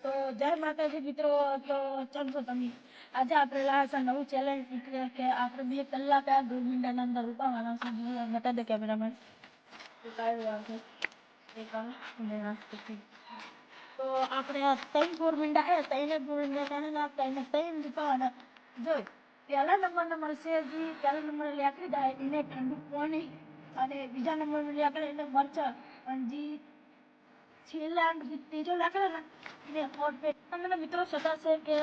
તો જય માતાજી મિત્રો. તો કેમ છો તમે? આજે આપણે લાયા નવું ચેલેન્જ એટલે કે આપણે 2 કલાક આ 2 મિનિટના અંદર ઉપાડવાના છે. બતા દે કેમેરામેન તો આપણે આ 3-4 મિનિટ આવ્યા 3 ઉપાડવાના. જો પહેલા નંબરને મળશે જે પહેલા નંબર લેકડી જાય એને ઠંડુ પાણી, અને બીજા નંબર લેકડે એને મરચાં, અને જે છેલ્લા ત્રીજો લેકડે ને એને તમને મિત્રો સજા છે કે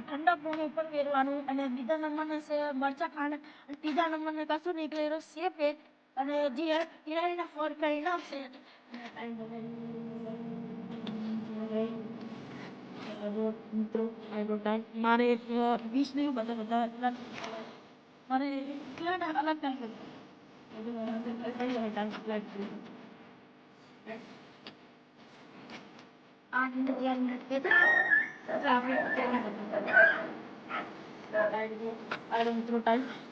ઠંડા પાણી ઉપર વેરવાનું, અને બીજા નંબરને છે મરચાં ખાંડ, અને ત્રીજા નંબરને કશું નીકળેલો છે પેટ, અને જે તિરાડીના ફોર પરિણામ છે મિત્રો મારે 20 નહીં બધા મારે કેટલા અલગ ટાઈમ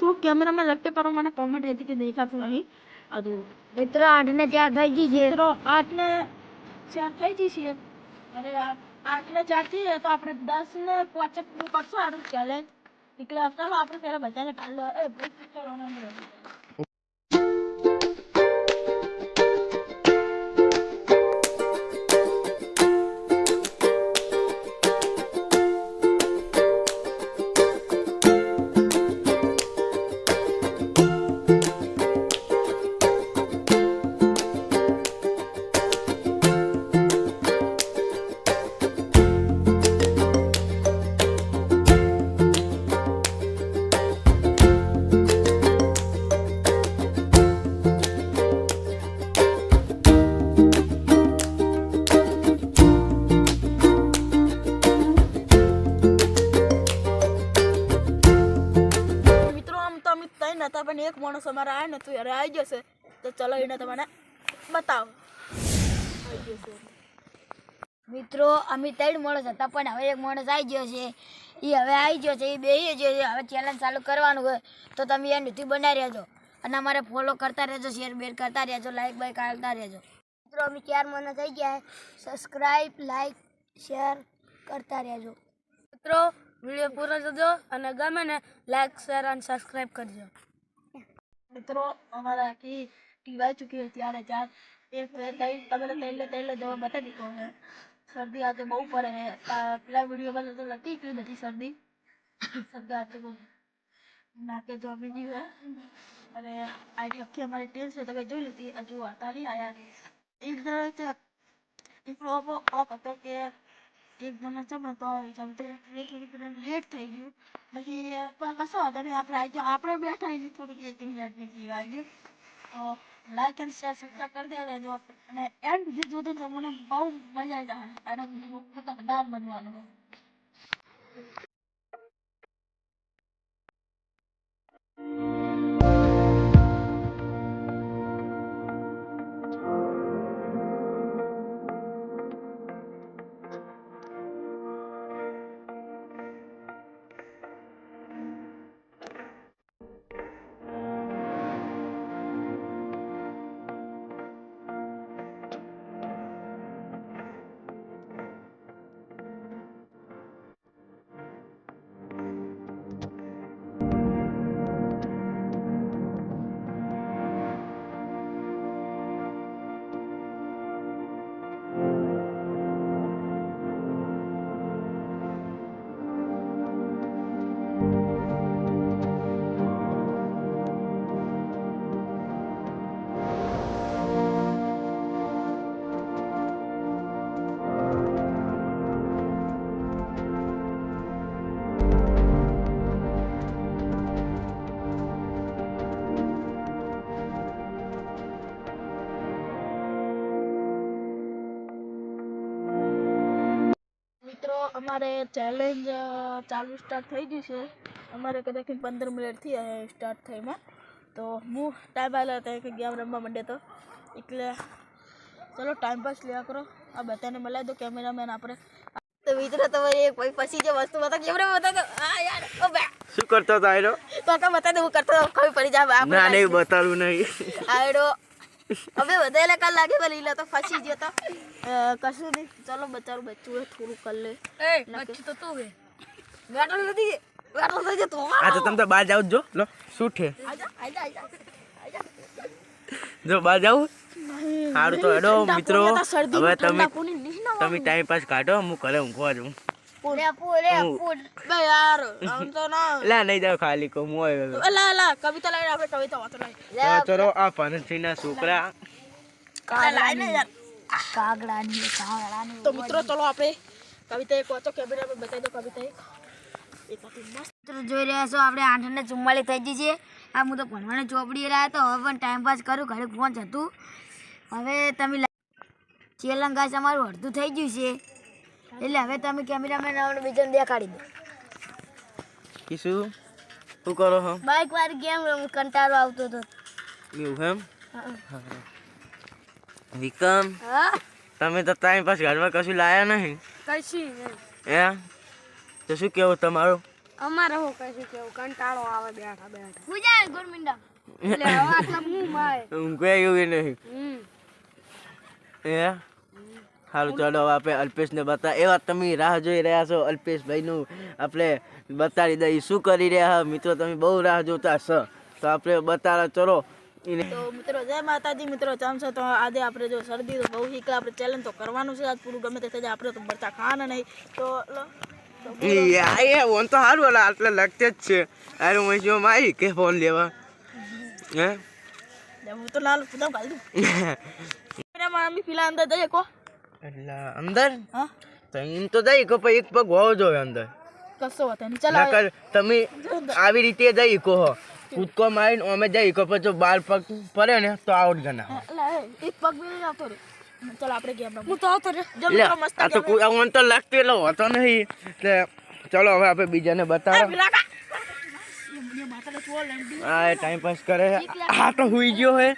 तो कैमरा में लगते पर मैंने कमेंट ऐसी कि देखा तो नहीं ಅದು મિત્રો 8 ને 4 થઈ ગઈ છે. મિત્રો 8 ને 4 થઈ ગઈ છે. અરે 8 ને 4 થી તો આપણે 10 ને 5 પૂરું કરશું આનું ચેલેન્જ. એટલે ચાલો આપણે પહેલા બધાને કરવાનો હતા, પણ એક માણસ અમારા આવ્યા ને તો યાર આવી જશે. તો ચલો એને તમને બતાવો. મિત્રો અમે 3 માણસ હતા, પણ હવે એક માણસ આવી ગયો છે. એ હવે આવી ગયો છે, એ બેસી ગયો છે. હવે ચેલેન્જ ચાલુ કરવાનું હોય તો તમે એ નથી બનાવી રહેજો, અને અમારે ફોલો કરતા રહેજો, શેર બેર કરતા રહેજો, લાઈક બાઈક કરતા રહેજો. મિત્રો અમે 4 માણસ થઈ ગયા. સબસ્ક્રાઈબ, લાઈક, શેર કરતા રહેજો. મિત્રો વિડીયો પૂરો જોજો, અને ગમે ને લાઈક, શેર અને સબસ્ક્રાઈબ કરજો. મિત્રો અમારા આખી ટીવાઈ ચૂકી હતી આને 4 તમે તૈલે જવા બતા દીધો છે. શરદી આજે બહુ પડે છે. પેલા વિડીયોમાં તો નથી એટલી બધી શરદી આજે બહુ નાકે જમી ગયું હોય. અને આની આખી અમારી ટીમ છે તમે જોઈ લીધી. હજુ હતા નહીં આયા. એક ઓફ હતો કે એક જણા ચમતો લેટ થઈ ગયું. પછી કશો હતો નહીં, આપણે બેઠા એની થોડીક વાગી. તો લાઈક એન્ડ શેર સબસ્ક્રાઈબ કરી દેજો, અને એન્ડ સુધી જોજો તો મને બહુ મજા આવી જાય. અને ખતરનાક બનવાનું. અમારે ચેલેન્જ ચાલુ સ્ટાર્ટ થઈ ગઈ છે. અમારે કદાચ 15 મિનિટથી સ્ટાર્ટ થઈમાં. તો હું ટાઈમ આવ્યો હતો કે ગેમ રમવા માંડે તો એટલે ચલો ટાઈમ પાસ લેવા કરો. આ બધાને મલાઈ દો કેમેરામેન આપણે. તો મિત્રો તમારે એક પછી જે વસ્તુ બતા કેમેરા બતા દો. હા યાર ઓ બે શું કરતો હતો આયરો? તો બતા દે હું કરતો ખબર પડી જાય. ના નહીં બતાવું નહીં. આયરો હવે વધારે કાલ લાગે પણ લીલા તો ફસી ગયો તો કશું નહીં. ચલો બચારું બચ્ચું હોય થોડું કરી લે. એ બચ્ચું તો તું હે. બેઠો નથી બેઠો થઈ જતો. આ તો તમે તો બહાર જાવ જો લો શું છે આજા આજા આજા જો બહાર જાવ સારું તો હેડો મિત્રો હવે તમે ટાઈમ પાસ કાઢો હું ઘરે ઊંઘવા જાઉં પૂરે પૂરે પૂર બે યાર આમ તો ના લા નહીં જાવ ખાલી કહું હું આવ્યો લા લા કવિતા લાવી આપણે કવિતા વાંચો લાવી તો ચલો આ પાનસિંહના છોકરા લાઈને યાર કાગડાની તો મિત્રો ચલો આપણે કવિતા એક વાંચો કેમેરા પર બતાવી દો કવિતા એક મિત્રો જોઈ રહ્યા છો આપણે 8:44 થઈ ગઈ છે. આ હું તો ભણવાની ચોપડી રહ્યા તો હવે પણ ટાઈમ પાસ કરું ઘરે ફોન હતું. હવે તમે ચેલંગાસ અમારું અડધું થઈ ગયું છે એટલે હવે તમે કેમેરામેન આવડે બીજાને દેખાડી દો. કીશું શું કરો હો બાઇક વાળી ગેમ કંટાળો આવતો હતો. એવું એમ વિક્રમ હા તમે તો ટાઈમ પાસ ઘરમાં કશું લાયા નહીં કશી નહીં. એ તો શું કેવું તમારું અમારે હું કશી કેવું કંટાળો આવે બેઠા બેઠા. હું જાય ગોરમિંડા એટલે હવે આટલા હું માય. ઊંઘ એવું નહીં એ સારું ચાલો હવે આપણે અલ્પેશને બતા એવા તમે રાહ જોઈ રહ્યા છો અલ્પેશભાઈનું આપણે બતાડી દઈએ શું કરી રહ્યા મિત્રો તમે બહુ રાહ જોતા છો તો આપણે બતાડો ચલો તો મિત્રો જય માતાજી મિત્રો કેમ છો? તો આજે આપણે જો શરદી તો બહુ હીકલા આપણે ચેલેન્જ તો કરવાનું છે આજ પૂરું ગમે તે થઈ જાય આપણે તો બરતા ખાવાના નહીં તો ઓન તો સારું ઓલા આટલે લગતે જ છે અરે હું જો મારી કે ફોન લેવા હે હું તો લાલ પૂજા કાઢ દઉં મમ્મી પેલા અંદર જઈએ કો એટલે અંદર હા તો એમ તો જઈ કો પણ એક પગ હોવો જોઈએ અંદર કશો હતો નહીં ચાલો નકર તમે આવી રીતે જઈ કહો કૂદકો મારીને અમે જઈ કહો પછી જો બાર પગ પડે ને તો આઉટ ગણા એક પગ બી આવતો રે ચાલો આપણે ગેમ હું તો આવતો રે. જો મિત્રો મસ્ત આ તો ઓન તો લાગતું એટલો હોતો નહીં એટલે ચલો હવે આપણે બીજાને બતાવો હા ટાઈમ પાસ કરે આ તો હુઈ ગયો હે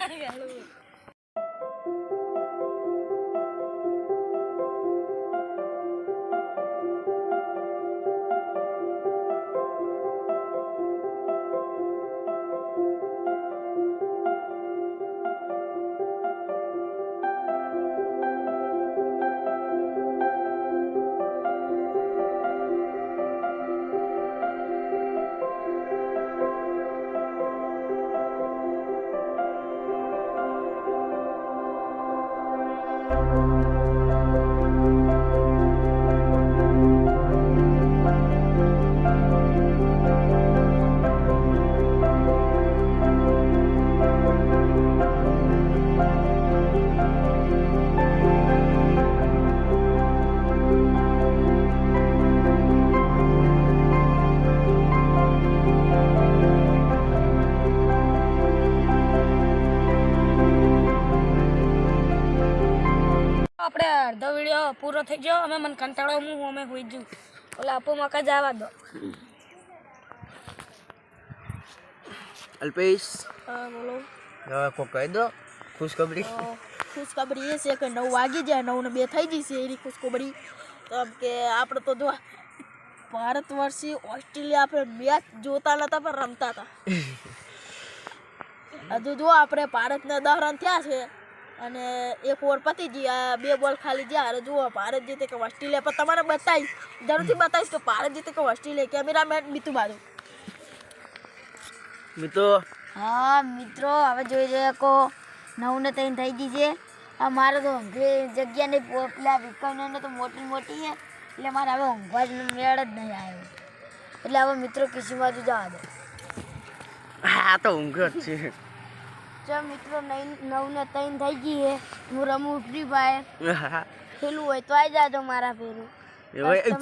આપણે અડધો વિડીયો પૂરો થઈ ગયો. અમે મને કંટાળો હું અમે હોઈ જઉં ઓલા આપો મકા જવા દો. અલ્પેશ બોલો હવે કોઈ કહી દો ખુશખબરી ખુશખબરી એ છે કે 9 વાગી જાય 9 ને 2 થઈ જશે એની ખુશખબરી તો કે આપણે તો જો ભારત વર્ષી ઓસ્ટ્રેલિયા આપણે મેચ જોતા નતા પણ રમતા હતા હજુ જો આપણે ભારતને 10 રન થયા છે અને એક ઓવર પતી ગઈ આ 2 બોલ ખાલી ગયા અરે જુઓ ભારત જીતે કે ઓસ્ટ્રેલિયા પણ તમારે બતાવીશ જરૂરથી બતાવીશ કે ભારત જીતે કે ઓસ્ટ્રેલિયા કેમેરામેન બીતું બાજુ મિત્રો હા મિત્રો હવે જોઈ રહ્યા કો 9 ને 3 થઈ ગઈ છે આ મારે તો જગ્યા નહીં પેલા વિકમને તો મોટી મોટી છે એટલે મારે હવે ઊંઘવા જ મેળ જ નહીં આવ્યો એટલે હવે મિત્રો કિસી બાજુ જવા દો હા તો ઊંઘ જ છે જો મિત્રો 9 ને 3 થઈ ગઈ છે હું રમું ફ્રી ફાયર ખેલું હોય તો આવી જાજો મારા ફેરું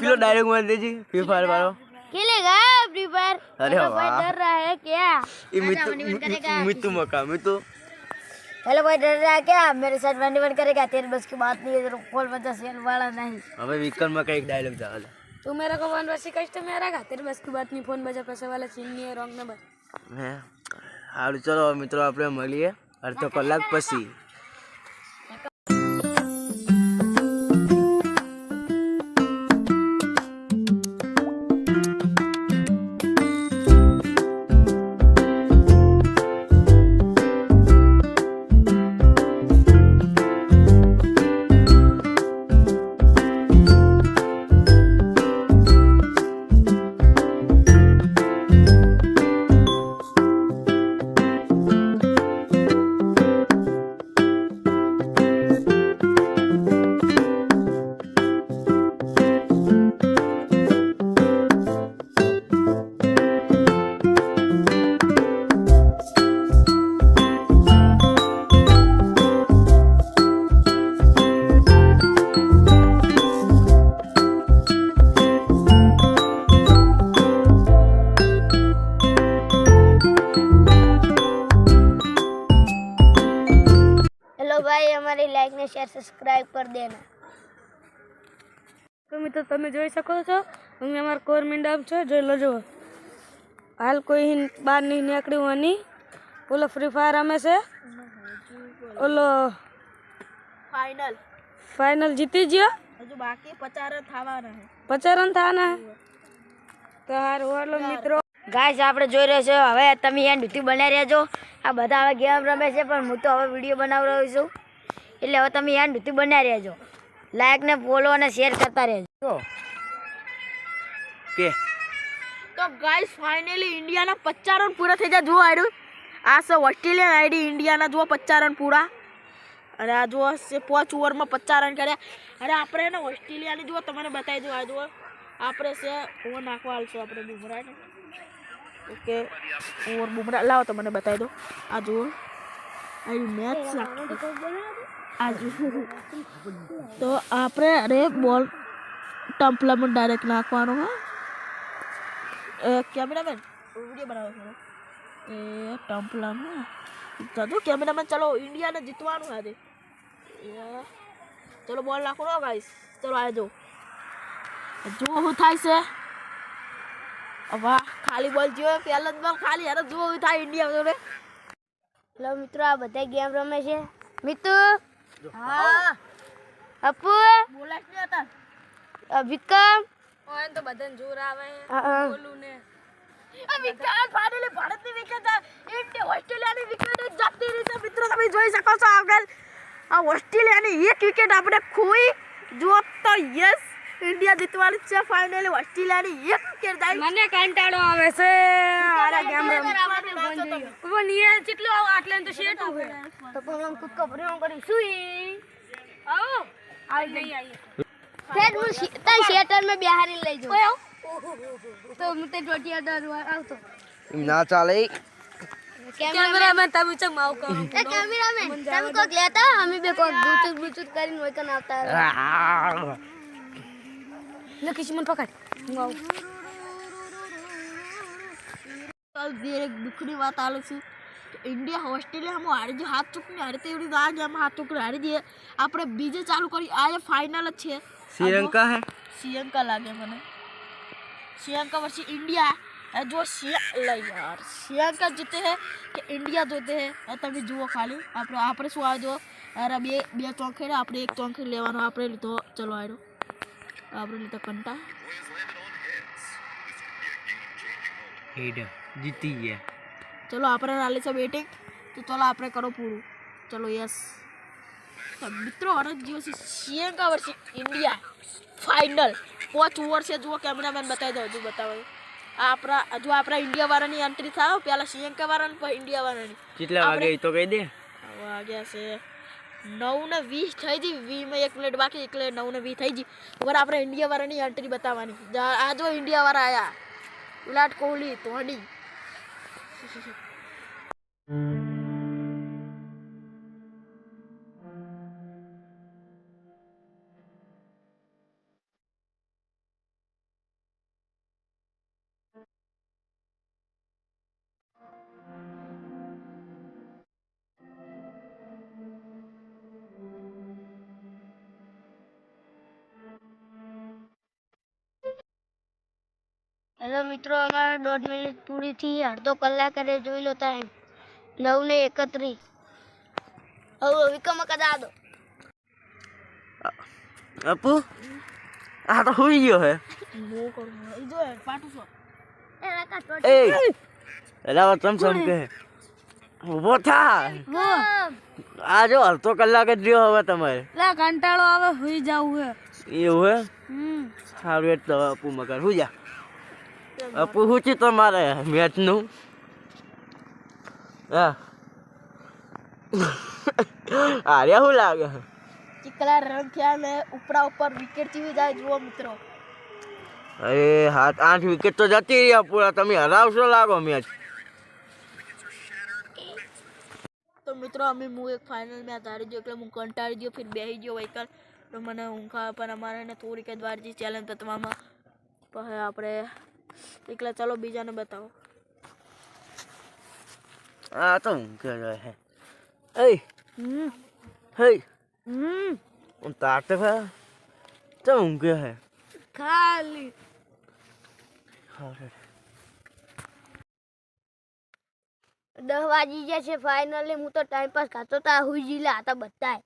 પેલો ડાયરેક્ટ મારી દેજી ફ્રી ફાયર વાળો खेलेगा फ्री फायर अरे वाह। भाई डर रहा है क्या ये मित्तू मका मित्तू हेलो भाई डर रहा है क्या मेरे साथ वन वन करेगा तेरे बस की बात नहीं है तेरे फोन बजा सेल वाला नहीं हमें विक्रम मका एक डायलॉग डाल तू मेरे को वन वर्षी कष्ट में रहेगा तेरे बस की बात नहीं. फोन बजा पैसे वाला सीन नहीं है. Wrong number. હે સારું ચલો મિત્રો આપણે મળીએ અડધો કલાક પછી शेयर सब्सक्राइब कर देना। તો મિત્રો તમે જોઈ શકો છો અમે અમારા કોર મીંડામ છે જોઈ લો જો હાલ કોઈ બહાર નહીં નીકળ્યું અને ઓલો ફ્રી ફાયર રમે છે ઓલો ફાઇનલ જીતી ગયો હજુ બાકી 50 રન થવાના છે 50 રન થવાના તો હારું હાલો મિત્રો ગાઈસ આપણે જોઈ રહ્યા છો હવે તમે એન્ડ સુધી બનાવી રહેજો આ બધા હવે ગેમ રમે છે પણ હું તો હવે વિડીયો બનાવી રહ્યો છું એટલે હવે તમે એન્ડ સુધી બનાવી રહેજો લાઈક ને ફોલો અને શેર કરતા રહેજો કે તો ગાઈસ ફાઇનલી ઇન્ડિયાના 50 રન પૂરા થઈ ગયા જુઓ આડું આ છે ઓસ્ટ્રેલિયન આઈડી ઇન્ડિયાના જુઓ 50 રન પૂરા અને આ જુઓ છે 5 ઓવરમાં 50 રન કર્યા અને આપણે એને ઓસ્ટ્રેલિયાની જુઓ તમને બતાવી દઉં આ જુઓ આપણે છે ઓવર નાખવા આલશું આપણે બુમરાને ઓકે ઓવર બુમરા લાવો તો મને બતાવી દો આ જુઓ આ મેચ આ જુઓ તો આપણે અરે બોલ ટમ્પલામાં ડાયરેક્ટ નાખવાનો હા कैमरामैन वीडियो बनाओ थोड़ा ए टम्पलम तो कैमरामैन चलो इंडिया ने जीतवानु है दे चलो बॉल नाखो नो गाइस चलो आ जाओ जो हो थाय से वाह खाली बॉल जो पहला बॉल खाली यार जो हो थाय इंडिया में हेलो मित्रों आ બધા गेम रमे છે મિતુ હા અપુ બોલાશ નહીં હતા વિક્રમ ઓન તો બધાને જોર આવે બોલું ને આ વિકેટ ફાઇનલી ભારતની વિકેટ ઇન્ડિયા ઓસ્ટ્રેલિયાની વિકેટ જતી રહી છે મિત્રો તમે જોઈ શકો છો આગળ આ ઓસ્ટ્રેલિયાની એક વિકેટ આપણે ખોઈ જો તો યસ ઇન્ડિયા જીતવાની છે ફાઇનલી ઓસ્ટ્રેલિયાની એક વિકેટ જાય મને કંટાળો આવે છે આરા ગેમ પણ એ કેટલું આટલે તો શેટ હોય તો પણ કુક્કો ભર્યો કરી સુઈ આવો આવી નહીં આવી ફેર હું તઈ શેટર મે બિહારી લઈ જાઉં ઓય તો હું તે ટોટિયા ડરવા આવતો ના ચાલે કેમેરામેન તમે ચમ આવ કરો એ કેમેરામેન તમે કોક લેતા અમે બે કોક બૂચુત કરીને હોય કન આવતા લે કિશમન પકડ હું આવ કલ એક દુખની વાત આલું છું ઇન્ડિયા ઓસ્ટ્રેલિયા માં હારી જો હાથ ચૂકને હારી તો એવડી આ ગેમ હાથ ચૂકને હારી જઈએ આપણે બીજે ચાલુ કરી આ ફાઇનલ જ છે શ્રીલંકા है श्रीलंका लागे मैंने श्रीलंका वर्ष इंडिया जो यार श्रीलंका जीते हैं कि इंडिया जीते हैं तभी जुओ खाली आप शू आ जो अरे बे चौंखेड़े आप एक चौंखेड़ लेवानो आप लीधो चलो आयो आप लीधो कंटा जीती है चलो आप नाली से बैटिंग तो चलो आप करो पूरू चलो यस तो मित्रों और जो श्रीलंका वर्ष इंडिया फाइनल 5 ओवर से जो कैमरामैन बताई दो जो बताओ આપરા જો આપરા ઇન્ડિયા વાળાની એન્ટ્રી થાવ પહેલા શ્રીલંકા વાળાની પછી ઇન્ડિયા વાળાની કેટલા વાગે તો કહી દે વાગ્યા છે 9:20 થઈ ગઈ 20 માં 1 મિનિટ બાકી એટલે 9:20 થઈ ગઈ ઉપર આપણે ઇન્ડિયા વાળાની એન્ટ્રી બતાવવાની આ જો ઇન્ડિયા વાળા આયા વિરાટ કોહલી ધોની हेलो मित्रों हमारा 1.5 मिनट पूरी थी अर्धो कलाक करे જોઈ લો ટાઈમ 9:31 હવે વિકમ કદા દો अपू आ तो हुई गयो है નો કરું ઈ જો પાટુ છો એ રાકા ए राव तम सम के वो था वो आ जो અડધો કલાક જ રહ્યો હવે તમારે લા કંટાળો આવે હુઈ જાવું હે એવું હે સારું એટલે અપુ મગર હું જા અપુ હું છે તમારે મેચ નું હા આર્યા હું લાગે ચીકલા રન થયા ને ઉપરા ઉપર વિકેટ થી જાય જુઓ મિત્રો અરે 7-8 વિકેટ તો જતી રહ્યા પૂરા તમે હરાવશો લાગો મેચ તો મિત્રો અમે હું એક ફાઇનલ મેચ હારી ગયો એટલે હું કંટાળી ગયો ફિર બેહી ગયો વહીકલ તો મને ઊંઘ આવે પણ અમારે એને થોડી કે દ્વારજી ચેલેન્જ બતાવવામાં પછી આપણે એકલા ચાલો બીજાને બતાવો આ તો ઊંઘ જ હે એ હે તાતે ભાઈ તો ઊંઘે હે ખાલી 10 વાગી ગયા છે ફાઇનલી. હું તો ટાઈમ પાસ ખાતો તા હુઈ જીલા હતા બધાય.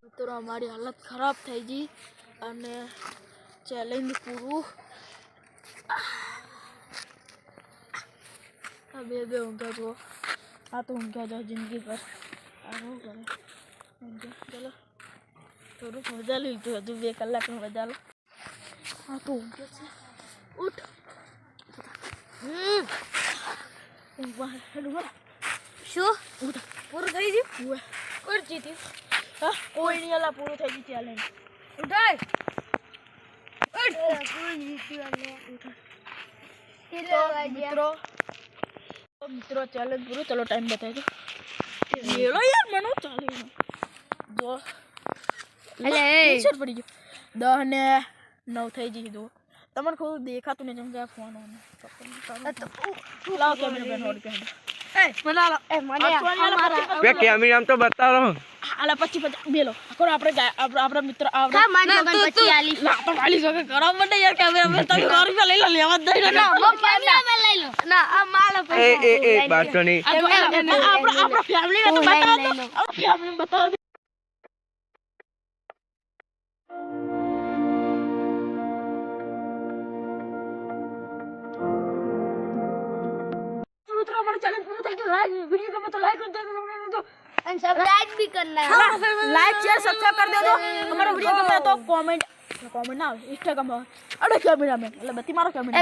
મિત્રો અમારી હાલત ખરાબ થઈ ગઈ અને ચેલેન્જ પૂરું. આ બે ઊંઘ્યા જુઓ. આ તો ઊંઘ્યા જાઓ જિંદગી પર. આ શું કરે ઊંઘ્યા. ચલો થોડુંક મજા લીધું. હજુ 2 કલાકની મજા લો. આ તો ઊંઘ્યો છે. ઉઠ ઊંઘવા. શું ઉઠ. પૂરું થઈ ગયું? ઉવે. કોણ જીત્યું? હા કોઈ નહીં અલા પૂરું થઈ ગયું ચેલેન્જ. ઉઠાય. મિત્રો ચેલેન્જ પૂરું. ચલો ટાઈમ બતાવી દો. મેળો યાર મને ચાલે જો પિક્ચર પડી ગયો. 10 ને 9 થઈ ગઈ. દો તમને ખુદ દેખાતું નહીં જેમ કે ફોન ઓન. લાવ કેમેરા બેન હોડ કે બે કેમેરા તો બતાવો આલા 25 બેલો કરો આપણે આપણા મિત્ર આવડે કા માન મગન પછી આલી. ના તો ખાલી જોકે ખરાબ બને યાર કેમેરા મેં તમે રૂપિયા લઈ લો લેવા જ દઈ ના મો કેમેરા મે લઈ લો. ના આ માલ એ બાતો નહીં આપણા ફેમિલી ને તો બતાવો તો આપણા ફેમિલી બતાવો. મિત્રો અમારો ચેલેન્જ પૂરો થઈ ગયો. वीडियो गमे तो लाइक कर दो અને સબસ્ક્રાઇબ भी करना है. लाइक शेयर सब्सक्राइब कर दे दो. हमारा वीडियो गमे तो कमेंट ना इंस्टाग्राम अरे कैमरा में मतलब बत्ती मारो कैमरा.